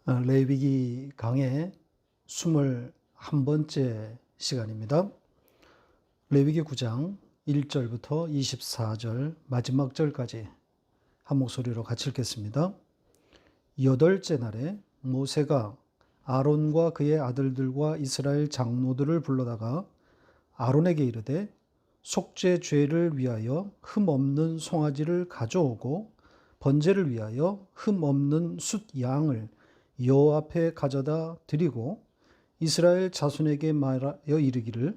레위기 강의 21번째 시간입니다. 레위기 9장 1절부터 24절 마지막 절까지 한 목소리로 같이 읽겠습니다. 여덟째 날에 모세가 아론과 그의 아들들과 이스라엘 장로들을 불러다가 아론에게 이르되 속죄 죄를 위하여 흠 없는 송아지를 가져오고 번제를 위하여 흠 없는 숫 양을 여호와 앞에 가져다 드리고 이스라엘 자손에게 말하여 이르기를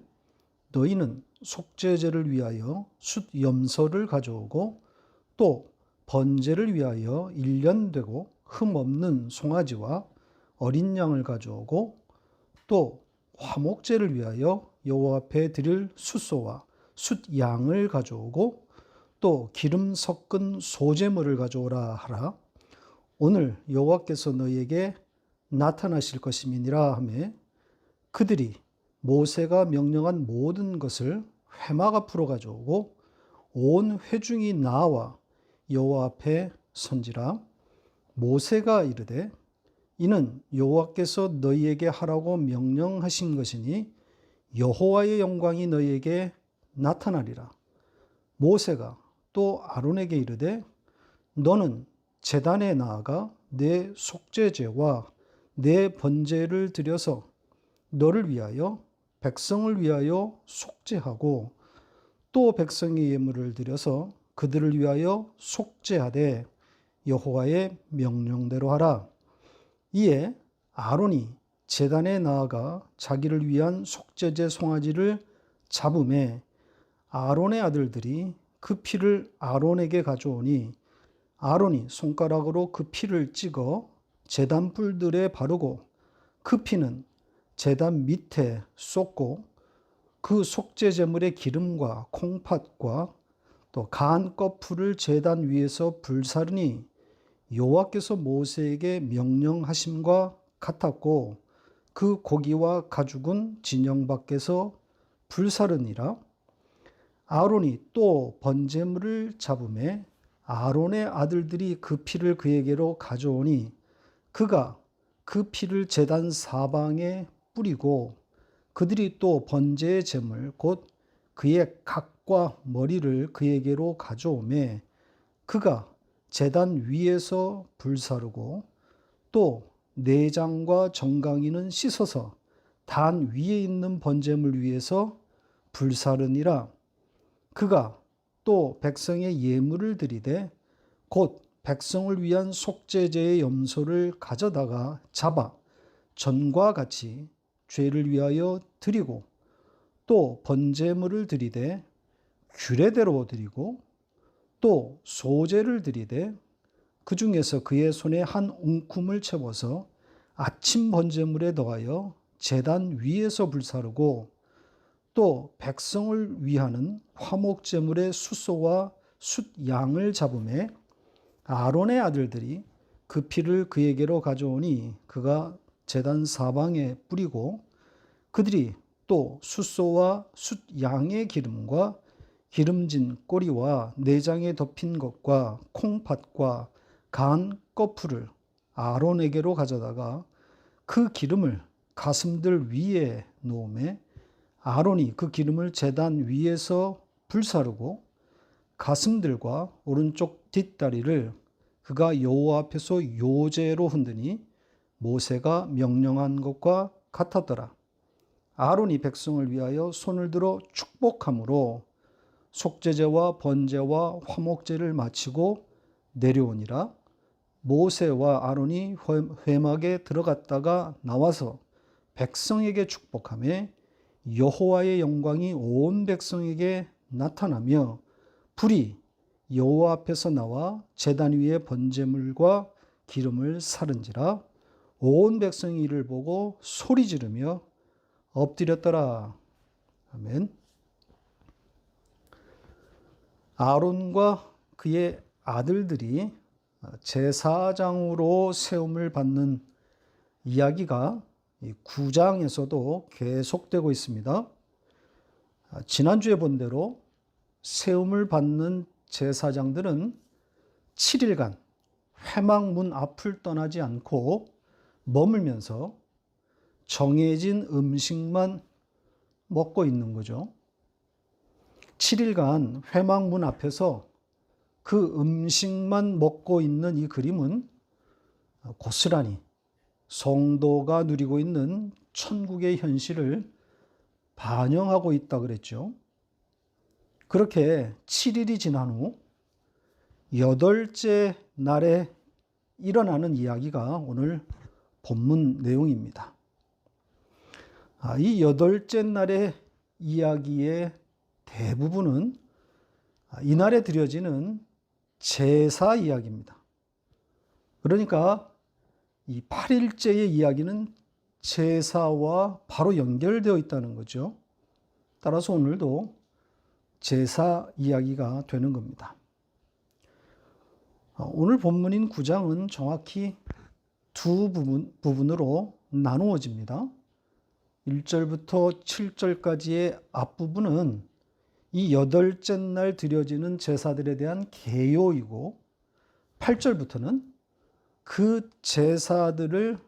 너희는 속죄제를 위하여 숫 염소를 가져오고 또 번제를 위하여 1년 되고 흠 없는 송아지와 어린 양을 가져오고 또 화목제를 위하여 여호와 앞에 드릴 숫소와 숫 양을 가져오고 또 기름 섞은 소제물을 가져오라 하라. 오늘 여호와께서 너희에게 나타나실 것임이니라 하매 그들이 모세가 명령한 모든 것을 회막 앞으로 가져오고 온 회중이 나와 여호와 앞에 선지라. 모세가 이르되 이는 여호와께서 너희에게 하라고 명령하신 것이니 여호와의 영광이 너희에게 나타나리라. 모세가 또 아론에게 이르되 너는 제단에 나아가 내 속죄제와 내 번제를 드려서 너를 위하여 백성을 위하여 속죄하고 또 백성의 예물을 드려서 그들을 위하여 속죄하되 여호와의 명령대로 하라. 이에 아론이 제단에 나아가 자기를 위한 속죄제 송아지를 잡음에 아론의 아들들이 그 피를 아론에게 가져오니 아론이 손가락으로 그 피를 찍어 제단 뿔들에 바르고 그 피는 제단 밑에 쏟고 그 속죄 제물의 기름과 콩팥과 또 간 껍풀을 제단 위에서 불사르니 여호와께서 모세에게 명령하심과 같았고 그 고기와 가죽은 진영 밖에서 불사르니라. 아론이 또 번제물을 잡음에 아론의 아들들이 그 피를 그에게로 가져오니 그가 그 피를 제단 사방에 뿌리고 그들이 또 번제의 제물 곧 그의 각과 머리를 그에게로 가져오매 그가 제단 위에서 불사르고 또 내장과 정강이는 씻어서 단 위에 있는 번제물 위에서 불사르니라. 그가 또 백성의 예물을 드리되 곧 백성을 위한 속죄제의 염소를 가져다가 잡아 전과 같이 죄를 위하여 드리고 또 번제물을 드리되 규례대로 드리고 또 소제를 드리되 그 중에서 그의 손에 한 웅큼을 채워서 아침 번제물에 더하여 제단 위에서 불사르고 또 백성을 위하는 화목제물의 숫소와 숫 양을 잡음에 아론의 아들들이 그 피를 그에게로 가져오니 그가 제단 사방에 뿌리고 그들이 또 숫소와 숫 양의 기름과 기름진 꼬리와 내장에 덮인 것과 콩팥과 간 껍풀을 아론에게로 가져다가 그 기름을 가슴들 위에 놓으매 아론이 그 기름을 제단 위에서 불사르고 가슴들과 오른쪽 뒷다리를 그가 여호와 앞에서 요제로 흔드니 모세가 명령한 것과 같았더라. 아론이 백성을 위하여 손을 들어 축복함으로 속죄제와 번제와 화목제를 마치고 내려오니라. 모세와 아론이 회막에 들어갔다가 나와서 백성에게 축복하며 여호와의 영광이 온 백성에게 나타나며 불이 여호와 앞에서 나와 제단 위에 번제물과 기름을 사른지라. 온 백성이 이를 보고 소리 지르며 엎드렸더라. 아멘. 아론과 그의 아들들이 제사장으로 세움을 받는 이야기가 9장에서도 계속되고 있습니다. 지난주에 본 대로 세움을 받는 제사장들은 7일간 회막문 앞을 떠나지 않고 머물면서 정해진 음식만 먹고 있는 거죠. 7일간 회막문 앞에서 그 음식만 먹고 있는 이 그림은 고스란히 성도가 누리고 있는 천국의 현실을 반영하고 있다 그랬죠. 그렇게 7일이 지난 후 8째 날에 일어나는 이야기가 오늘 본문 내용입니다. 이 8째 날의 이야기의 대부분은 이날에 드려지는 제사 이야기입니다. 그러니까 이 8일째의 이야기는 제사와 바로 연결되어 있다는 거죠. 따라서 오늘도 제사 이야기가 되는 겁니다. 오늘 본문인 9장은 정확히 두 부분으로 나누어집니다. 1절부터 7절까지의 앞부분은 이 8째 날 드려지는 제사들에 대한 개요이고 8절부터는 그 제사들을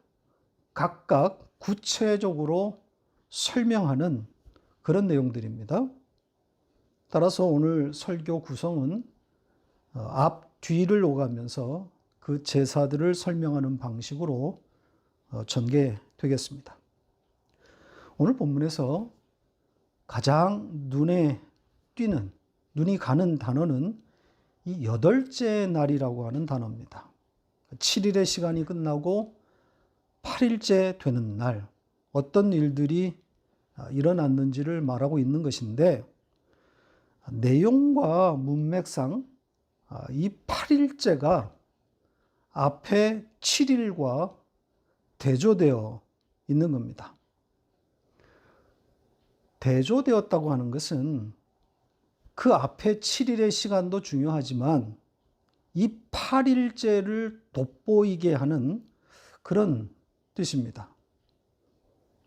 각각 구체적으로 설명하는 그런 내용들입니다. 따라서 오늘 설교 구성은 앞, 뒤를 오가면서 그 제사들을 설명하는 방식으로 전개되겠습니다. 오늘 본문에서 가장 눈에 띄는, 눈이 가는 단어는 이 8째 날이라고 하는 단어입니다. 7일의 시간이 끝나고 8일째 되는 날, 어떤 일들이 일어났는지를 말하고 있는 것인데, 내용과 문맥상 이 8일째가 앞에 7일과 대조되어 있는 겁니다. 대조되었다고 하는 것은 그 앞에 7일의 시간도 중요하지만 이 8일째를 돋보이게 하는 그런 뜻입니다.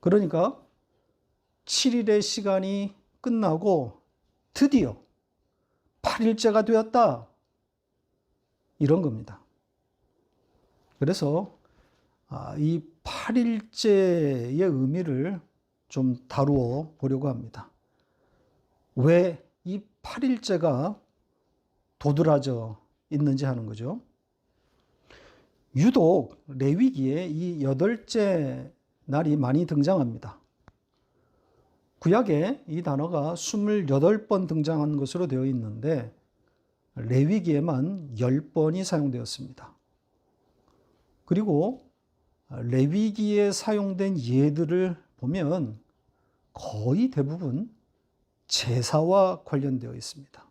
그러니까 7일의 시간이 끝나고 드디어 8일째가 되었다. 이런 겁니다. 그래서 이 8일째의 의미를 좀 다루어 보려고 합니다. 왜 이 8일째가 도드라져 있는지 하는 거죠. 유독 레위기에 이 8째 날이 많이 등장합니다. 구약에 이 단어가 28번 등장한 것으로 되어 있는데 레위기에만 10번이 사용되었습니다. 그리고 레위기에 사용된 예들을 보면 거의 대부분 제사와 관련되어 있습니다.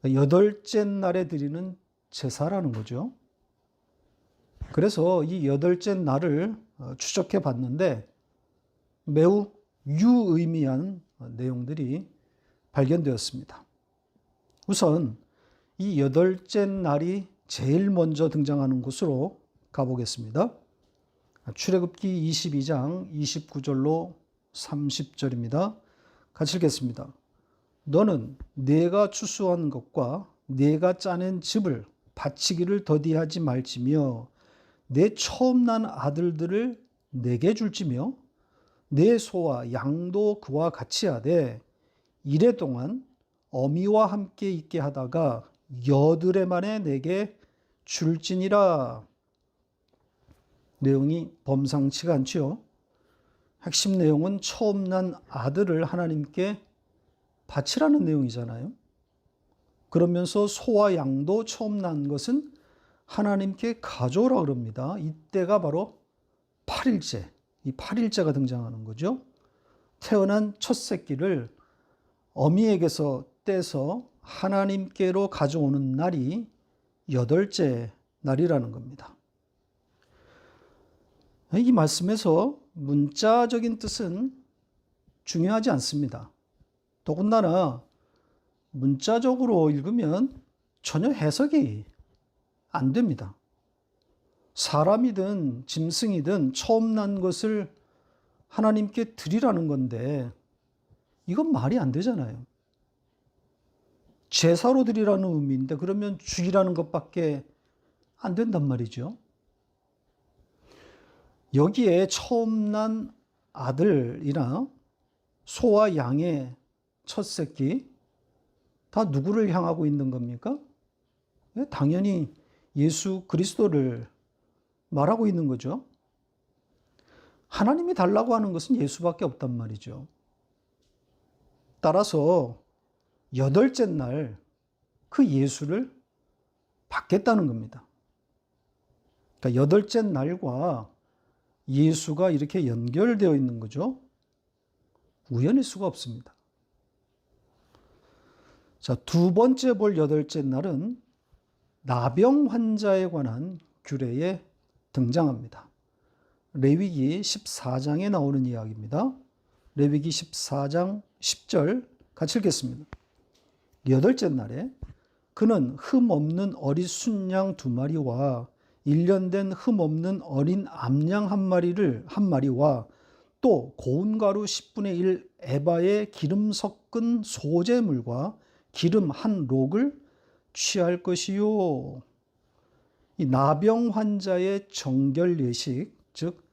8째 날에 드리는 제사라는 거죠. 그래서 이 8째 날을 추적해 봤는데 매우 유의미한 내용들이 발견되었습니다. 우선 이 8째 날이 제일 먼저 등장하는 곳으로 가보겠습니다. 출애굽기 22장 29절로 30절입니다. 같이 읽겠습니다. 너는 네가 추수한 것과 네가 짜낸 즙을 바치기를 더디하지 말지며 내 처음 난 아들들을 내게 줄지며 내 소와 양도 그와 같이 하되 이래 동안 어미와 함께 있게 하다가 여드레 만에 내게 줄지니라. 내용이 범상치가 않지요. 핵심 내용은 처음 난 아들을 하나님께 바치라는 내용이잖아요. 그러면서 소와 양도 처음 난 것은 하나님께 가져오라 그럽니다. 이때가 바로 8일째, 이 8일째가 등장하는 거죠. 태어난 첫 새끼를 어미에게서 떼서 하나님께로 가져오는 날이 8째 날이라는 겁니다. 이 말씀에서 문자적인 뜻은 중요하지 않습니다. 더군다나 문자적으로 읽으면 전혀 해석이 안 됩니다. 사람이든 짐승이든 처음 난 것을 하나님께 드리라는 건데 이건 말이 안 되잖아요. 제사로 드리라는 의미인데 그러면 죽이라는 것밖에 안 된단 말이죠. 여기에 처음 난 아들이나 소와 양의 첫 새끼 다 누구를 향하고 있는 겁니까? 당연히 예수 그리스도를 말하고 있는 거죠. 하나님이 달라고 하는 것은 예수밖에 없단 말이죠. 따라서 여덟째 날 그 예수를 받겠다는 겁니다. 그러니까 여덟째 날과 예수가 이렇게 연결되어 있는 거죠. 우연일 수가 없습니다. 자, 두 번째 볼 여덟째 날은 나병 환자에 관한 규례에 등장합니다. 레위기 14장에 나오는 이야기입니다. 레위기 14장 10절 같이 읽겠습니다. 여덟째 날에 그는 흠없는 어린 순양 2마리와 1년 된 흠없는 어린 암양 한 마리와 또 고운 가루 10분의 1 에바의 기름 섞은 소재물과 기름 한 록을 취할 것이요. 이 나병 환자의 정결 예식, 즉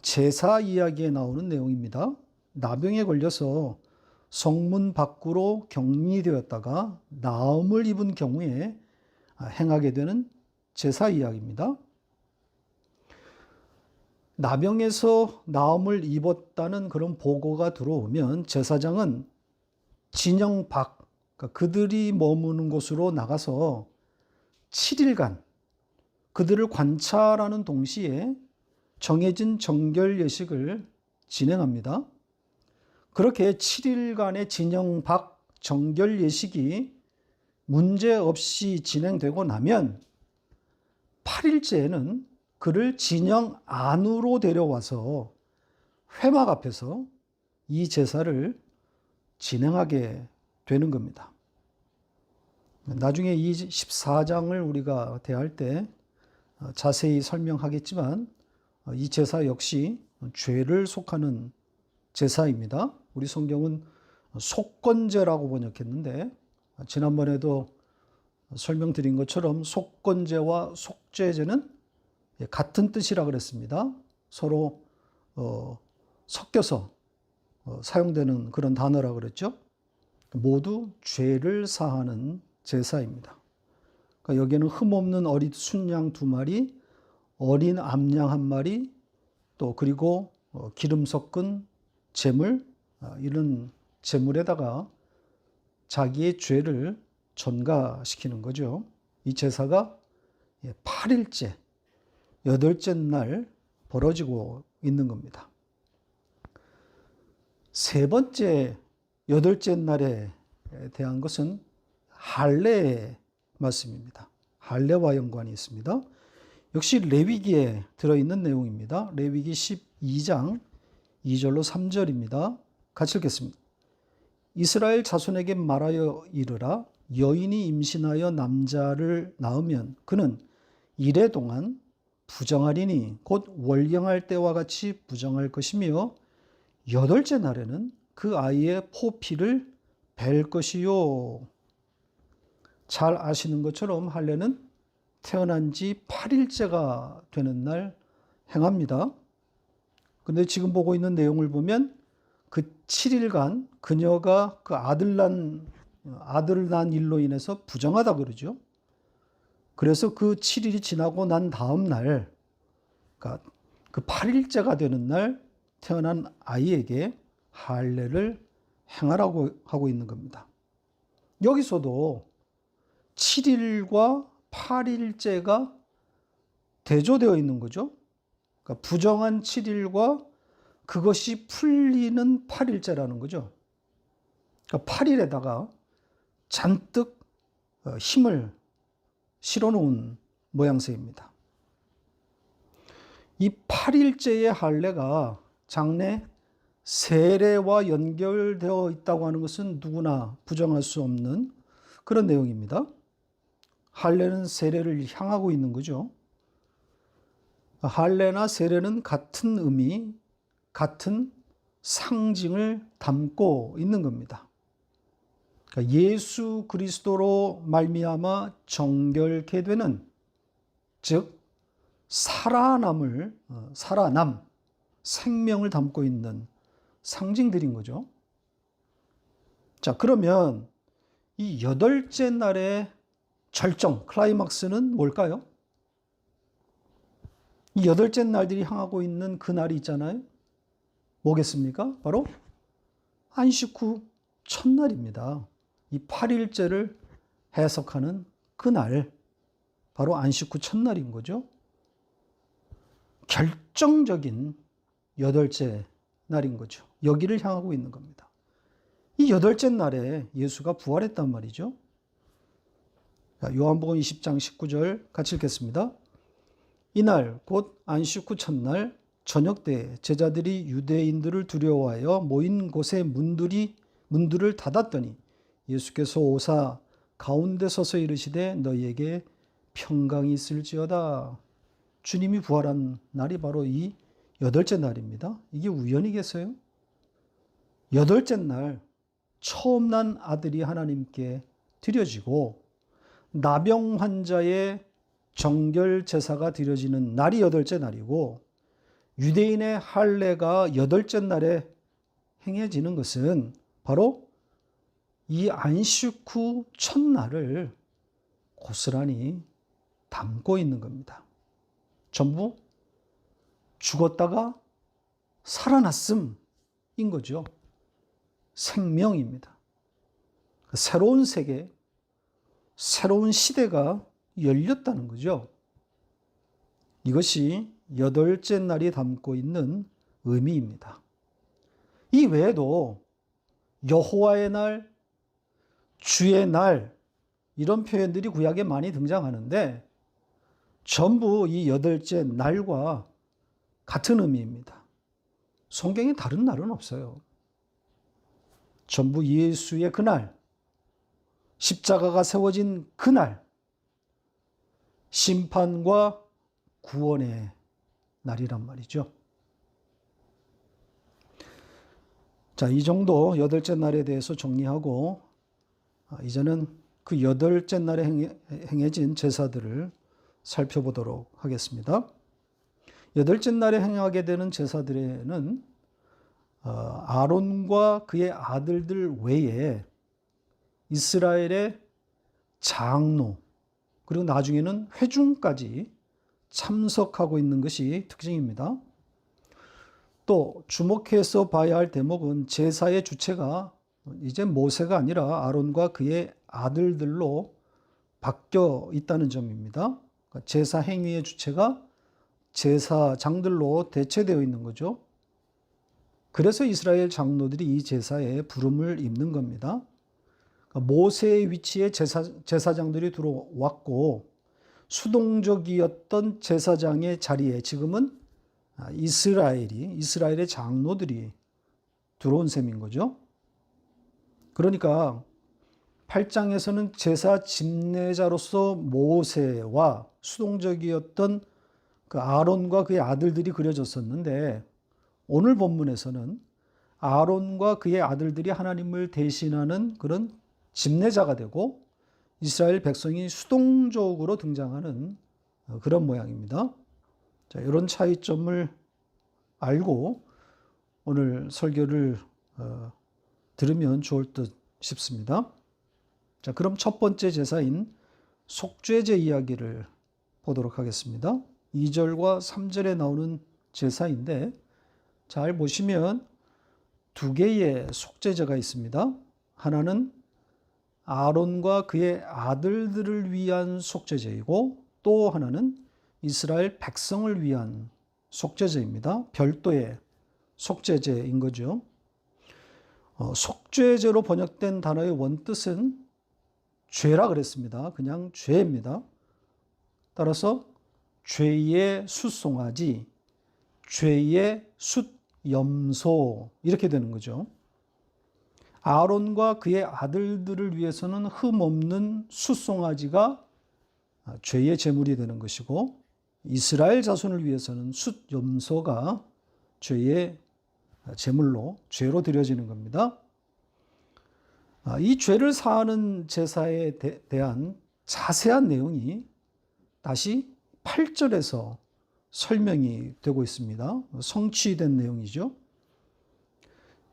제사 이야기에 나오는 내용입니다. 나병에 걸려서 성문 밖으로 격리되었다가 나음을 입은 경우에 행하게 되는 제사 이야기입니다. 나병에서 나음을 입었다는 그런 보고가 들어오면 제사장은 진영 밖, 그러니까 그들이 머무는 곳으로 나가서 7일간 그들을 관찰하는 동시에 정해진 정결 예식을 진행합니다. 그렇게 7일간의 진영 밖 정결 예식이 문제없이 진행되고 나면 8일째에는 그를 진영 안으로 데려와서 회막 앞에서 이 제사를 진행하게 되는 겁니다. 나중에 이 14장을 우리가 대할 때 자세히 설명하겠지만 이 제사 역시 죄를 속하는 제사입니다. 우리 성경은 속건제라고 번역했는데 지난번에도 설명드린 것처럼 속건제와 속죄제는 같은 뜻이라 그랬습니다. 서로 섞여서 사용되는 그런 단어라 그랬죠. 모두 죄를 사하는 제사입니다. 그러니까 여기에는 흠없는 어린 순양 2마리, 어린 암양 1마리, 또 그리고 기름 섞은 제물, 이런 제물에다가 자기의 죄를 전가시키는 거죠. 이 제사가 8일째, 8째 날 벌어지고 있는 겁니다. 세 번째, 8째 날에 대한 것은 할례의 말씀입니다. 할례와 연관이 있습니다. 역시 레위기에 들어있는 내용입니다. 레위기 12장 2절로 3절입니다. 같이 읽겠습니다. 이스라엘 자손에게 말하여 이르라. 여인이 임신하여 남자를 낳으면 그는 이래 동안 부정하리니 곧 월경할 때와 같이 부정할 것이며 8째 날에는 그 아이의 포피를 벨 것이요. 잘 아시는 것처럼 할례는 태어난 지 8일째가 되는 날 행합니다. 근데 지금 보고 있는 내용을 보면 그 7일간 그녀가 그 아들 난 일로 인해서 부정하다 그러죠. 그래서 그 7일이 지나고 난 다음 날, 그러니까 그 8일째가 되는 날 태어난 아이에게 할례를 행하라고 하고 있는 겁니다. 여기서도 7일과 8일째가 대조되어 있는 거죠. 그러니까 부정한 7일과 그것이 풀리는 8일째라는 거죠. 그러니까 8일에다가 잔뜩 힘을 실어놓은 모양새입니다. 이 8일째의 할례가 장래 세례와 연결되어 있다고 하는 것은 누구나 부정할 수 없는 그런 내용입니다. 할례는 세례를 향하고 있는 거죠. 할례나 세례는 같은 의미, 같은 상징을 담고 있는 겁니다. 그러니까 예수 그리스도로 말미암아 정결케 되는, 즉 살아남, 생명을 담고 있는 상징들인 거죠. 자, 그러면 이 여덟째 날의 절정, 클라이막스는 뭘까요? 이 여덟째 날들이 향하고 있는 그 날이 있잖아요. 뭐겠습니까? 바로 안식 후 첫날입니다. 이 8일째를 해석하는 그 날, 바로 안식 후 첫날인 거죠. 결정적인 여덟째 날인 거죠. 여기를 향하고 있는 겁니다. 이 여덟째 날에 예수가 부활했단 말이죠. 요한복음 20장 19절 같이 읽겠습니다. 이날 곧 안식 후 첫날 저녁 때 제자들이 유대인들을 두려워하여 모인 곳에 문들을 닫았더니 예수께서 오사 가운데 서서 이르시되 너희에게 평강이 있을지어다. 주님이 부활한 날이 바로 이 여덟째 날입니다. 이게 우연이겠어요? 여덟째 날 처음 난 아들이 하나님께 드려지고 나병 환자의 정결 제사가 드려지는 날이 여덟째 날이고 유대인의 할례가 여덟째 날에 행해지는 것은 바로 이 안식 후 첫날을 고스란히 담고 있는 겁니다. 전부 죽었다가 살아났음인 거죠. 생명입니다. 새로운 세계, 새로운 시대가 열렸다는 거죠. 이것이 여덟째 날이 담고 있는 의미입니다. 이 외에도 여호와의 날, 주의 날 이런 표현들이 구약에 많이 등장하는데 전부 이 여덟째 날과 같은 의미입니다. 성경에 다른 날은 없어요. 전부 예수의 그날, 십자가가 세워진 그날, 심판과 구원의 날이란 말이죠. 자, 이 정도 여덟째 날에 대해서 정리하고 이제는 그 여덟째 날에 행해진 제사들을 살펴보도록 하겠습니다. 여덟째 날에 행하게 되는 제사들에는 아론과 그의 아들들 외에 이스라엘의 장로 그리고 나중에는 회중까지 참석하고 있는 것이 특징입니다. 또 주목해서 봐야 할 대목은 제사의 주체가 이제 모세가 아니라 아론과 그의 아들들로 바뀌어 있다는 점입니다. 제사 행위의 주체가 제사장들로 대체되어 있는 거죠. 그래서 이스라엘 장로들이 이 제사에 부름을 입는 겁니다. 모세의 위치에 제사장들이 들어왔고 수동적이었던 제사장의 자리에 지금은 이스라엘의 장로들이 들어온 셈인 거죠. 그러니까 8장에서는 제사 집례자로서 모세와 수동적이었던 그 아론과 그의 아들들이 그려졌었는데 오늘 본문에서는 아론과 그의 아들들이 하나님을 대신하는 그런 집례자가 되고 이스라엘 백성이 수동적으로 등장하는 그런 모양입니다. 자, 이런 차이점을 알고 오늘 설교를 들으면 좋을 듯 싶습니다. 자, 그럼 첫 번째 제사인 속죄제 이야기를 보도록 하겠습니다. 2절과 3절에 나오는 제사인데 잘 보시면 두 개의 속죄제가 있습니다. 하나는 아론과 그의 아들들을 위한 속죄제이고 또 하나는 이스라엘 백성을 위한 속죄제입니다. 별도의 속죄제인 거죠. 속죄제로 번역된 단어의 원뜻은 죄라 그랬습니다. 그냥 죄입니다. 따라서 죄의 숫송아지, 죄의 숫염소 이렇게 되는 거죠. 아론과 그의 아들들을 위해서는 흠없는 숫송아지가 죄의 제물이 되는 것이고 이스라엘 자손을 위해서는 숫염소가 죄의 제물로 죄로 드려지는 겁니다. 이 죄를 사하는 제사에 대한 자세한 내용이 다시 8절에서 설명이 되고 있습니다. 성취된 내용이죠.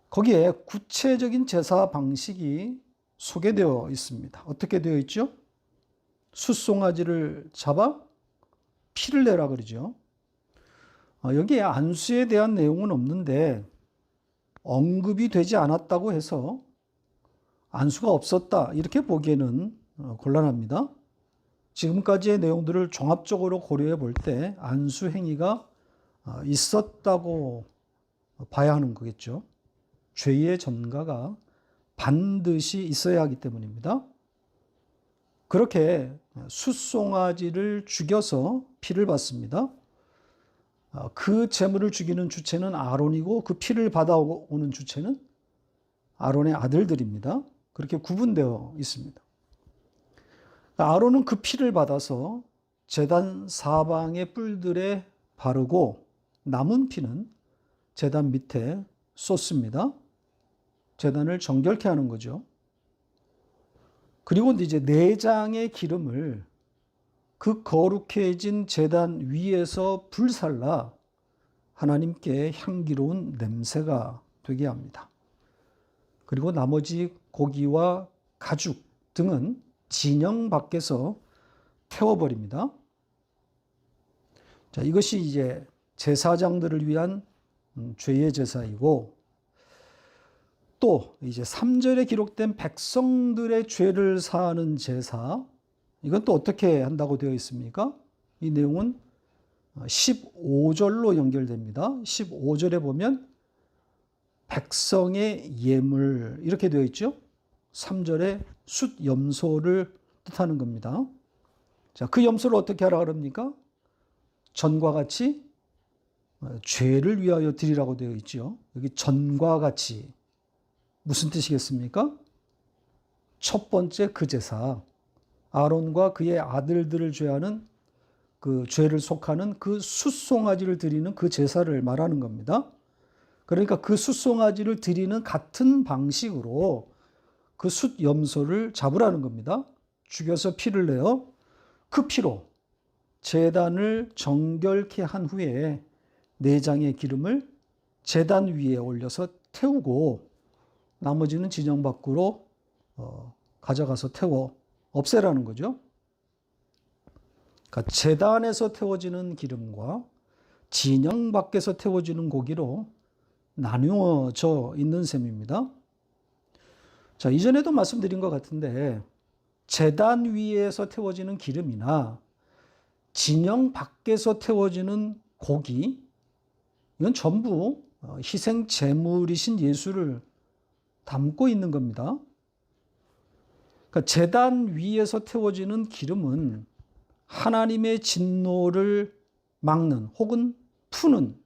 거기에 구체적인 제사 방식이 소개되어 있습니다. 어떻게 되어 있죠? 숫송아지를 잡아 피를 내라 그러죠. 여기에 안수에 대한 내용은 없는데 언급이 되지 않았다고 해서 안수가 없었다 이렇게 보기에는 곤란합니다. 지금까지의 내용들을 종합적으로 고려해 볼 때 안수 행위가 있었다고 봐야 하는 거겠죠. 죄의 전가가 반드시 있어야 하기 때문입니다. 그렇게 숫송아지를 죽여서 피를 받습니다. 그 제물을 죽이는 주체는 아론이고 그 피를 받아오는 주체는 아론의 아들들입니다. 그렇게 구분되어 있습니다. 아론은 그 피를 받아서 제단 사방의 뿔들에 바르고 남은 피는 제단 밑에 쏟습니다. 제단을 정결케 하는 거죠. 그리고 이제 내장의 기름을 그 거룩해진 제단 위에서 불살라 하나님께 향기로운 냄새가 되게 합니다. 그리고 나머지 고기와 가죽 등은 진영 밖에서 태워버립니다. 자, 이것이 이제 제사장들을 위한 죄의 제사이고, 또 이제 3절에 기록된 백성들의 죄를 사하는 제사, 이건 또 어떻게 한다고 되어 있습니까? 이 내용은 15절로 연결됩니다. 15절에 보면 백성의 예물 이렇게 되어 있죠. 3절에 숫 염소를 뜻하는 겁니다. 자, 그 염소를 어떻게 하라 그럽니까? 전과 같이 죄를 위하여 드리라고 되어 있죠. 여기 전과 같이 무슨 뜻이겠습니까? 첫 번째 그 제사, 아론과 그의 아들들을 죄하는 그 죄를 속하는 그 숫송아지를 드리는 그 제사를 말하는 겁니다. 그러니까 그 숫송아지를 드리는 같은 방식으로 그 숫 염소를 잡으라는 겁니다. 죽여서 피를 내어 그 피로 제단을 정결케 한 후에 내장의 기름을 제단 위에 올려서 태우고 나머지는 진영 밖으로 가져가서 태워 없애라는 거죠. 그러니까 제단에서 태워지는 기름과 진영 밖에서 태워지는 고기로 나누어져 있는 셈입니다. 자, 이전에도 말씀드린 것 같은데 제단 위에서 태워지는 기름이나 진영 밖에서 태워지는 고기, 이건 전부 희생 제물이신 예수를 담고 있는 겁니다. 그러니까 제단 위에서 태워지는 기름은 하나님의 진노를 막는 혹은 푸는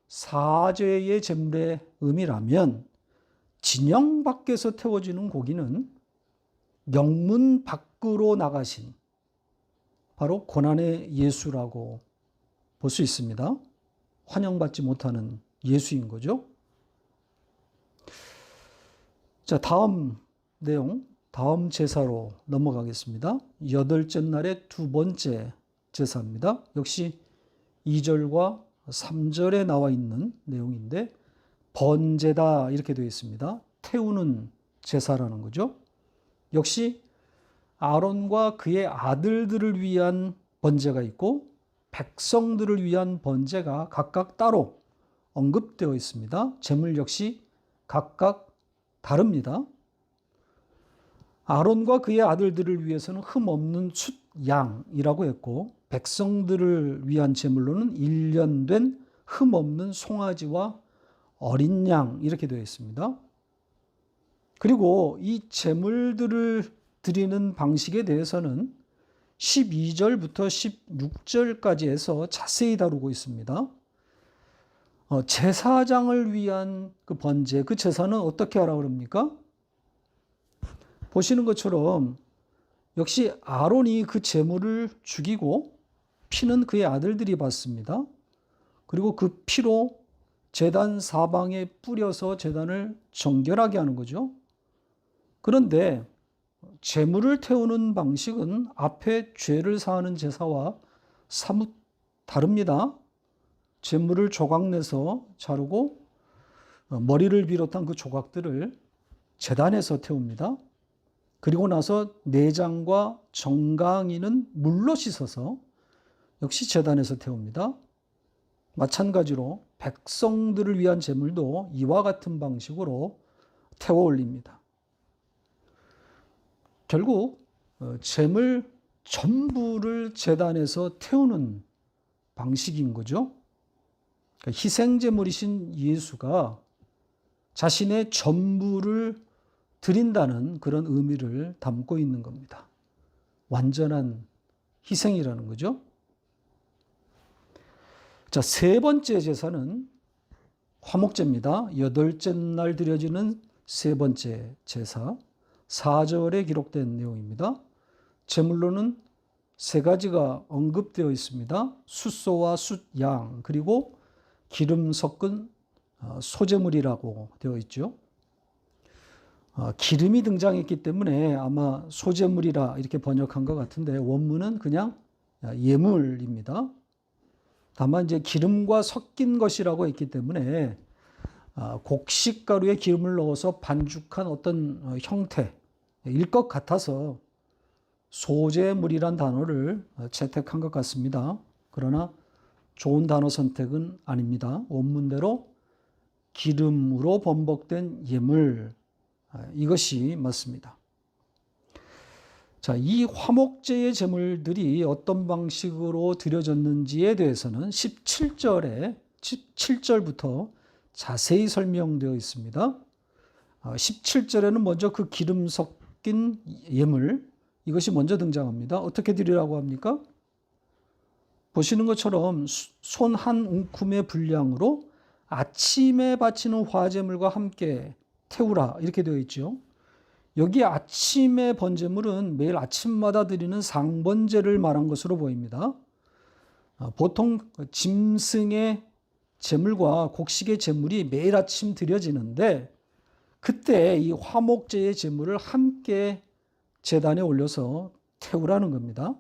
사죄의 제물의 의미라면, 진영 밖에서 태워지는 고기는 영문 밖으로 나가신 바로 고난의 예수라고 볼 수 있습니다. 환영받지 못하는 예수인 거죠. 자, 다음 내용, 다음 제사로 넘어가겠습니다. 여덟째 날의 두 번째 제사입니다. 역시 2절과 3절에 나와 있는 내용인데 번제다 이렇게 되어 있습니다. 태우는 제사라는 거죠. 역시 아론과 그의 아들들을 위한 번제가 있고 백성들을 위한 번제가 각각 따로 언급되어 있습니다. 제물 역시 각각 다릅니다. 아론과 그의 아들들을 위해서는 흠없는 숫양이라고 했고, 백성들을 위한 제물로는 1년 된 흠없는 송아지와 어린 양 이렇게 되어 있습니다. 그리고 이 제물들을 드리는 방식에 대해서는 12절부터 16절까지 해서 자세히 다루고 있습니다. 제사장을 위한 그 번제, 그 제사는 어떻게 하라고 그럽니까? 보시는 것처럼 역시 아론이 그 제물을 죽이고 피는 그의 아들들이 받습니다. 그리고 그 피로 제단 사방에 뿌려서 제단을 정결하게 하는 거죠. 그런데 제물을 태우는 방식은 앞에 죄를 사하는 제사와 사뭇 다릅니다. 재물을 조각내서 자르고 머리를 비롯한 그 조각들을 제단에서 태웁니다. 그리고 나서 내장과 정강이는 물로 씻어서 역시 제단에서 태웁니다. 마찬가지로 백성들을 위한 제물도 이와 같은 방식으로 태워 올립니다. 결국 제물 전부를 제단에서 태우는 방식인 거죠. 그러니까 희생제물이신 예수가 자신의 전부를 드린다는 그런 의미를 담고 있는 겁니다. 완전한 희생이라는 거죠. 자, 세 번째 제사는 화목제입니다. 여덟째 날 드려지는 세 번째 제사. 4절에 기록된 내용입니다. 제물로는 세 가지가 언급되어 있습니다. 숫소와 숫양, 그리고 기름 섞은 소제물이라고 되어 있죠. 기름이 등장했기 때문에 아마 소제물이라 이렇게 번역한 것 같은데 원문은 그냥 예물입니다. 다만 이제 기름과 섞인 것이라고 했기 때문에 곡식가루에 기름을 넣어서 반죽한 어떤 형태일 것 같아서 소제물이란 단어를 채택한 것 같습니다. 그러나 좋은 단어 선택은 아닙니다. 원문대로 기름으로 범벅된 예물, 이것이 맞습니다. 자, 이 화목제의 제물들이 어떤 방식으로 드려졌는지에 대해서는 17절부터 자세히 설명되어 있습니다. 17절에는 먼저 그 기름 섞인 예물, 이것이 먼저 등장합니다. 어떻게 드리라고 합니까? 보시는 것처럼 손 한 움큼의 분량으로 아침에 바치는 화제물과 함께 태우라, 이렇게 되어 있죠. 여기 아침의 번제물은 매일 아침마다 드리는 상번제를 말한 것으로 보입니다. 보통 짐승의 제물과 곡식의 제물이 매일 아침 드려지는데 그때 이 화목제의 제물을 함께 제단에 올려서 태우라는 겁니다.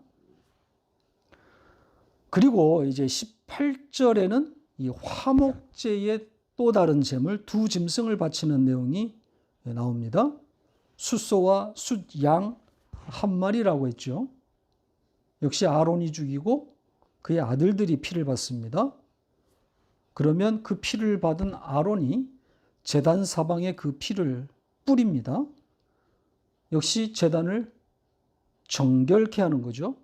그리고 이제 18절에는 이 화목제의 또 다른 제물 두 짐승을 바치는 내용이 나옵니다. 숫소와 숫양 한 마리라고 했죠. 역시 아론이 죽이고 그의 아들들이 피를 받습니다. 그러면 그 피를 받은 아론이 제단 사방에 그 피를 뿌립니다. 역시 제단을 정결케 하는 거죠.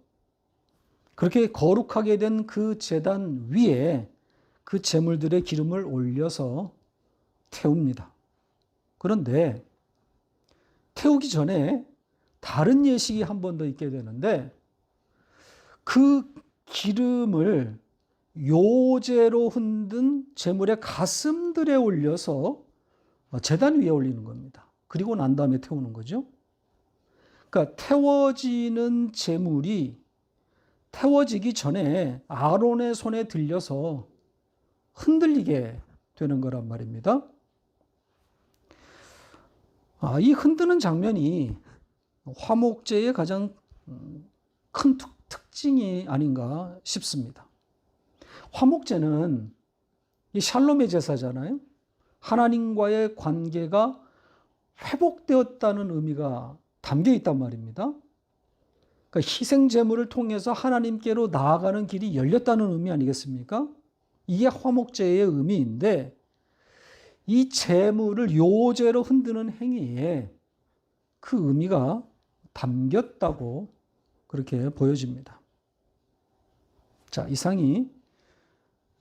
그렇게 거룩하게 된 그 제단 위에 그 제물들의 기름을 올려서 태웁니다. 그런데 태우기 전에 다른 예식이 한 번 더 있게 되는데 그 기름을 요제로 흔든 제물의 가슴들에 올려서 제단 위에 올리는 겁니다. 그리고 난 다음에 태우는 거죠. 그러니까 태워지는 제물이 태워지기 전에 아론의 손에 들려서 흔들리게 되는 거란 말입니다. 이 흔드는 장면이 화목제의 가장 큰 특징이 아닌가 싶습니다. 화목제는 이 샬롬의 제사잖아요. 하나님과의 관계가 회복되었다는 의미가 담겨 있단 말입니다. 그러니까 희생 제물을 통해서 하나님께로 나아가는 길이 열렸다는 의미 아니겠습니까? 이게 화목제의 의미인데 이 제물을 요제로 흔드는 행위에 그 의미가 담겼다고 그렇게 보여집니다. 자, 이상이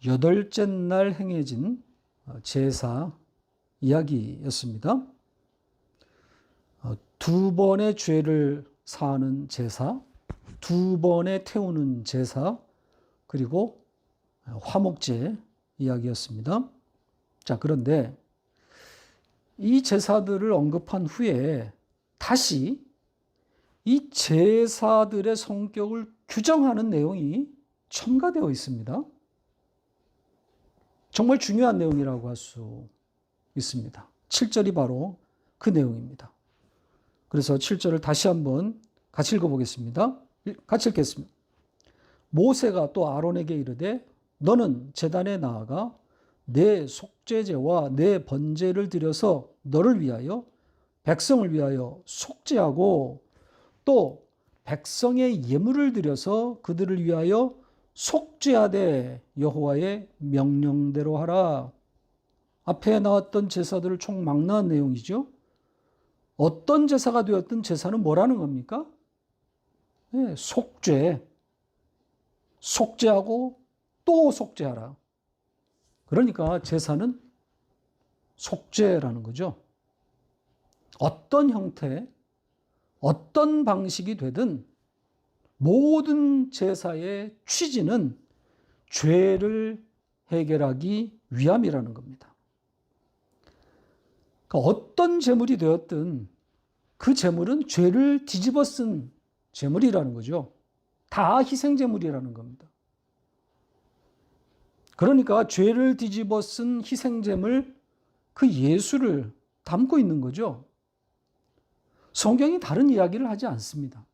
여덟째 날 행해진 제사 이야기였습니다. 두 번의 죄를 사하는 제사, 두 번의 태우는 제사, 그리고 화목제 이야기였습니다. 자, 그런데 이 제사들을 언급한 후에 다시 이 제사들의 성격을 규정하는 내용이 첨가되어 있습니다. 정말 중요한 내용이라고 할 수 있습니다. 7절이 바로 그 내용입니다. 그래서 7절을 다시 한번 같이 읽어보겠습니다. 같이 읽겠습니다. 모세가 또 아론에게 이르되 너는 제단에 나아가 내 속죄제와 내 번제를 드려서 너를 위하여 백성을 위하여 속죄하고 또 백성의 예물을 드려서 그들을 위하여 속죄하되 여호와의 명령대로 하라. 앞에 나왔던 제사들을 총 망라한 내용이죠. 어떤 제사가 되었든 제사는 뭐라는 겁니까? 네, 속죄. 속죄하고 또 속죄하라. 그러니까 제사는 속죄라는 거죠. 어떤 형태, 어떤 방식이 되든 모든 제사의 취지는 죄를 해결하기 위함이라는 겁니다. 그러니까 어떤 제물이 되었든 그 제물은 죄를 뒤집어 쓴 제물이라는 거죠. 다 희생제물이라는 겁니다. 그러니까 죄를 뒤집어 쓴 희생제물, 그 예수를 담고 있는 거죠. 성경이 다른 이야기를 하지 않습니다.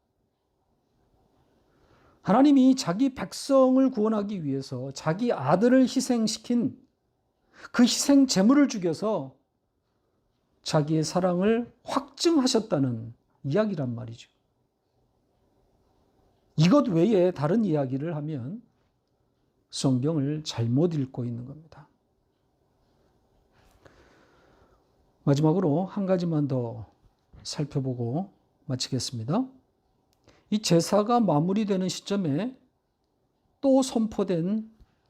하나님이 자기 백성을 구원하기 위해서 자기 아들을 희생시킨 그 희생 제물을 죽여서 자기의 사랑을 확증하셨다는 이야기란 말이죠. 이것 외에 다른 이야기를 하면 성경을 잘못 읽고 있는 겁니다. 마지막으로 한 가지만 더 살펴보고 마치겠습니다. 이 제사가 마무리되는 시점에 또 선포된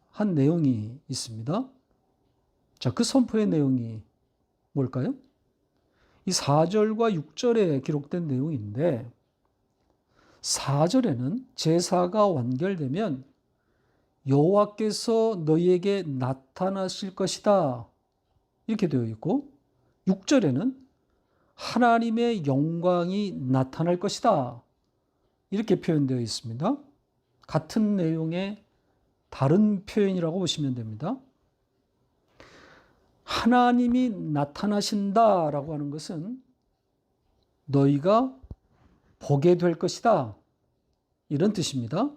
한 내용이 있습니다. 자, 그 선포의 내용이 뭘까요? 이 4절과 6절에 기록된 내용인데 4절에는 제사가 완결되면 여호와께서 너희에게 나타나실 것이다 이렇게 되어 있고 6절에는 하나님의 영광이 나타날 것이다 이렇게 표현되어 있습니다. 같은 내용의 다른 표현이라고 보시면 됩니다. 하나님이 나타나신다라고 하는 것은 너희가 보게 될 것이다 이런 뜻입니다.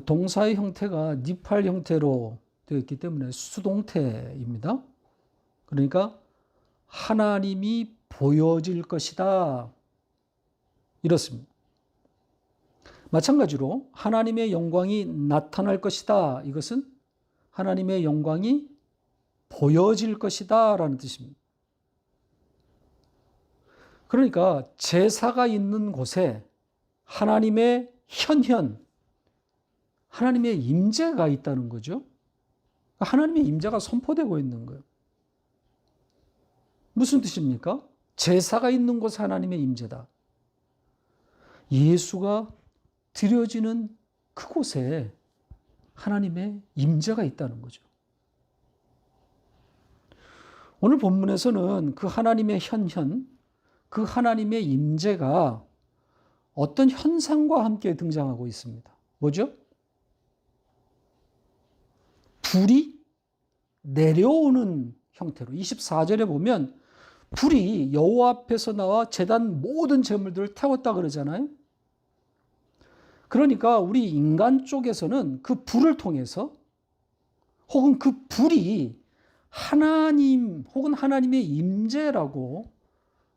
동사의 형태가 니팔 형태로 되어 있기 때문에 수동태입니다. 그러니까 하나님이 보여질 것이다 이렇습니다. 마찬가지로 하나님의 영광이 나타날 것이다 이것은 하나님의 영광이 보여질 것이다 라는 뜻입니다. 그러니까 제사가 있는 곳에 하나님의 현현, 하나님의 임재가 있다는 거죠. 하나님의 임재가 선포되고 있는 거예요. 무슨 뜻입니까? 제사가 있는 곳에 하나님의 임재다. 예수가 드려지는 그곳에 하나님의 임재가 있다는 거죠. 오늘 본문에서는 그 하나님의 현현, 그 하나님의 임재가 어떤 현상과 함께 등장하고 있습니다. 뭐죠? 불이 내려오는 형태로 24절에 보면 불이 여호와 앞에서 나와 제단 모든 제물들을 태웠다 그러잖아요. 그러니까 우리 인간 쪽에서는 그 불을 통해서 혹은 그 불이 하나님 혹은 하나님의 임재라고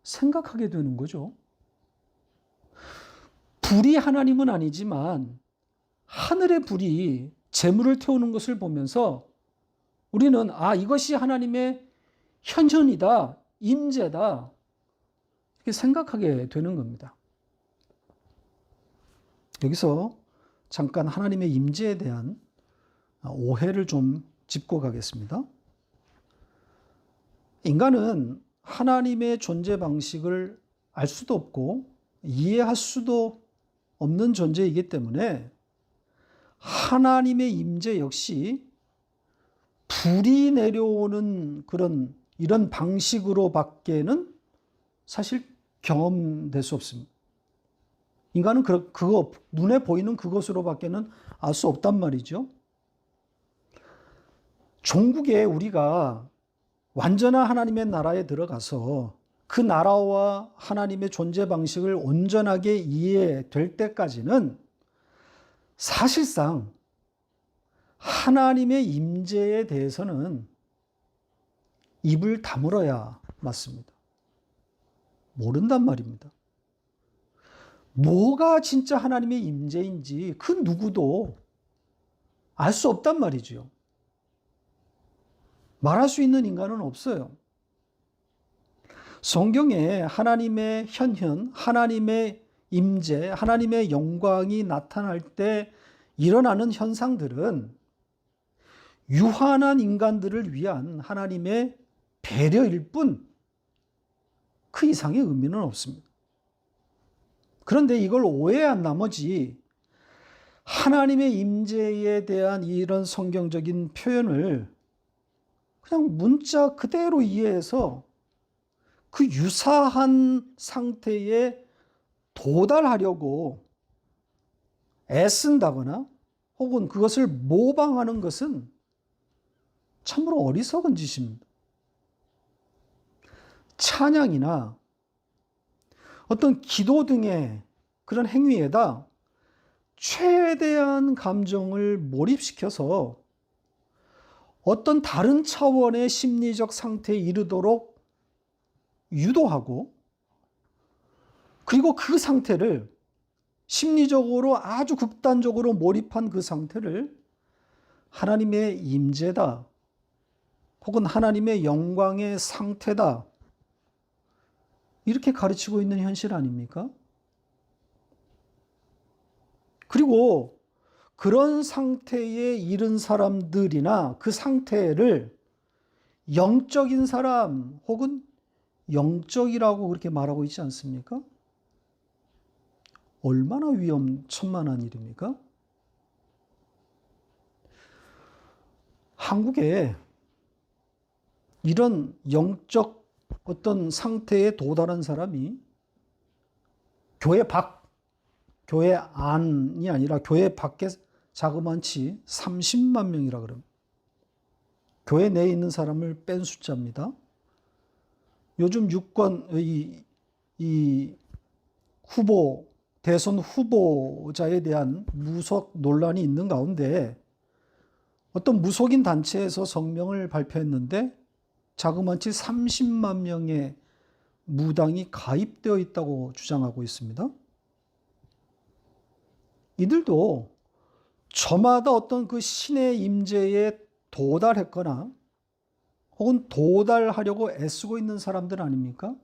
생각하게 되는 거죠. 불이 하나님은 아니지만 하늘의 불이 재물을 태우는 것을 보면서 우리는 이것이 하나님의 현현이다, 임재다 이렇게 생각하게 되는 겁니다. 여기서 잠깐 하나님의 임재에 대한 오해를 좀 짚고 가겠습니다. 인간은 하나님의 존재 방식을 알 수도 없고 이해할 수도 없는 존재이기 때문에 하나님의 임재 역시 불이 내려오는 이런 방식으로밖에는 사실 경험될 수 없습니다. 인간은 그거 눈에 보이는 그것으로밖에는 알 수 없단 말이죠. 종국에 우리가 완전한 하나님의 나라에 들어가서 그 나라와 하나님의 존재 방식을 온전하게 이해될 때까지는 사실상 하나님의 임재에 대해서는 입을 다물어야 맞습니다. 모른단 말입니다. 뭐가 진짜 하나님의 임재인지 그 누구도 알 수 없단 말이죠. 말할 수 있는 인간은 없어요. 성경에 하나님의 현현, 하나님의 임재, 하나님의 영광이 나타날 때 일어나는 현상들은 유한한 인간들을 위한 하나님의 배려일 뿐 그 이상의 의미는 없습니다. 그런데 이걸 오해한 나머지 하나님의 임재에 대한 이런 성경적인 표현을 그냥 문자 그대로 이해해서 그 유사한 상태에 도달하려고 애쓴다거나 혹은 그것을 모방하는 것은 참으로 어리석은 짓입니다. 찬양이나 어떤 기도 등의 그런 행위에다 최대한 감정을 몰입시켜서 어떤 다른 차원의 심리적 상태에 이르도록 유도하고, 그리고 그 상태를 심리적으로 아주 극단적으로 몰입한 그 상태를 하나님의 임재다 혹은 하나님의 영광의 상태다 이렇게 가르치고 있는 현실 아닙니까? 그리고 그런 상태에 이른 사람들이나 그 상태를 영적인 사람 혹은 영적이라고 그렇게 말하고 있지 않습니까? 얼마나 위험천만한 일입니까? 한국에 이런 영적 어떤 상태에 도달한 사람이 교회 안이 아니라 교회 밖에 자그만치 30만 명이라 그럽니다. 교회 내에 있는 사람을 뺀 숫자입니다. 요즘 유권 이 대선 후보자에 대한 무속 논란이 있는 가운데 어떤 무속인 단체에서 성명을 발표했는데 자그마치 30만 명의 무당이 가입되어 있다고 주장하고 있습니다. 이들도 저마다 어떤 그 신의 임재에 도달했거나 혹은 도달하려고 애쓰고 있는 사람들 아닙니까?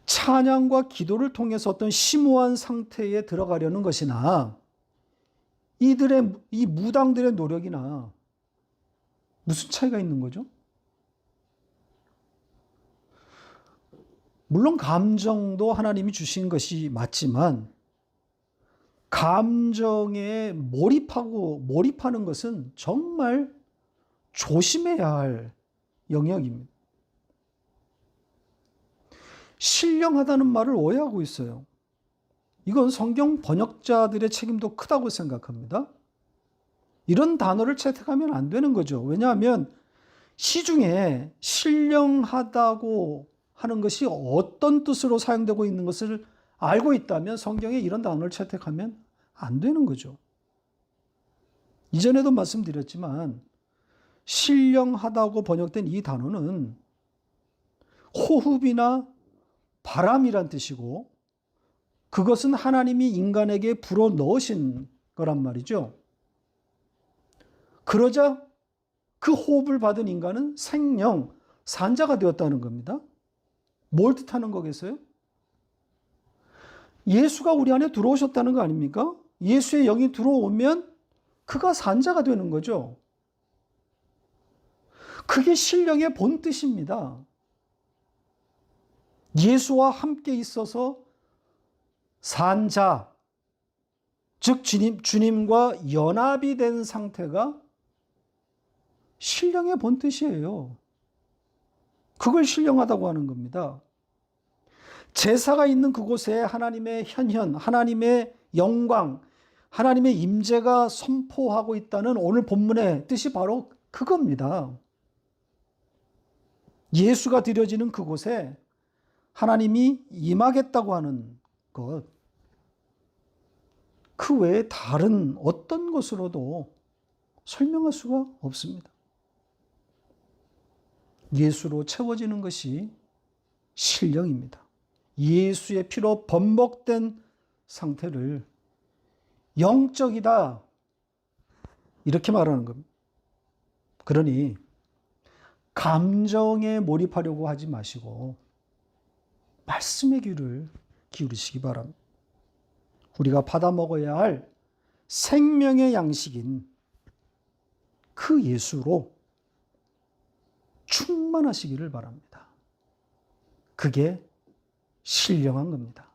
찬양과 기도를 통해서 어떤 심오한 상태에 들어가려는 것이나 이 무당들의 노력이나 무슨 차이가 있는 거죠? 물론 감정도 하나님이 주신 것이 맞지만 감정에 몰입하는 것은 정말 조심해야 할 영역입니다. 신령하다는 말을 오해하고 있어요. 이건 성경 번역자들의 책임도 크다고 생각합니다. 이런 단어를 채택하면 안 되는 거죠. 왜냐하면 시중에 신령하다고 하는 것이 어떤 뜻으로 사용되고 있는 것을 알고 있다면 성경에 이런 단어를 채택하면 안 되는 거죠. 이전에도 말씀드렸지만 신령하다고 번역된 이 단어는 호흡이나 바람이란 뜻이고 그것은 하나님이 인간에게 불어넣으신 거란 말이죠. 그러자 그 호흡을 받은 인간은 생명, 산자가 되었다는 겁니다. 뭘 뜻하는 거겠어요? 예수가 우리 안에 들어오셨다는 거 아닙니까? 예수의 영이 들어오면 그가 산자가 되는 거죠. 그게 신령의 본 뜻입니다. 예수와 함께 있어서 산자, 즉 주님과 연합이 된 상태가 신령의 본 뜻이에요. 그걸 신령하다고 하는 겁니다. 제사가 있는 그곳에 하나님의 현현, 하나님의 영광, 하나님의 임재가 선포하고 있다는 오늘 본문의 뜻이 바로 그겁니다. 예수가 드려지는 그곳에 하나님이 임하겠다고 하는 것. 그 그 외에 다른 어떤 것으로도 설명할 수가 없습니다. 예수로 채워지는 것이 신령입니다. 예수의 피로 번복된 상태를 영적이다, 이렇게 말하는 겁니다. 그러니 감정에 몰입하려고 하지 마시고 말씀의 귀를 기울이시기 바랍니다. 우리가 받아 먹어야 할 생명의 양식인 그 예수로 충만하시기를 바랍니다. 그게 신령한 겁니다.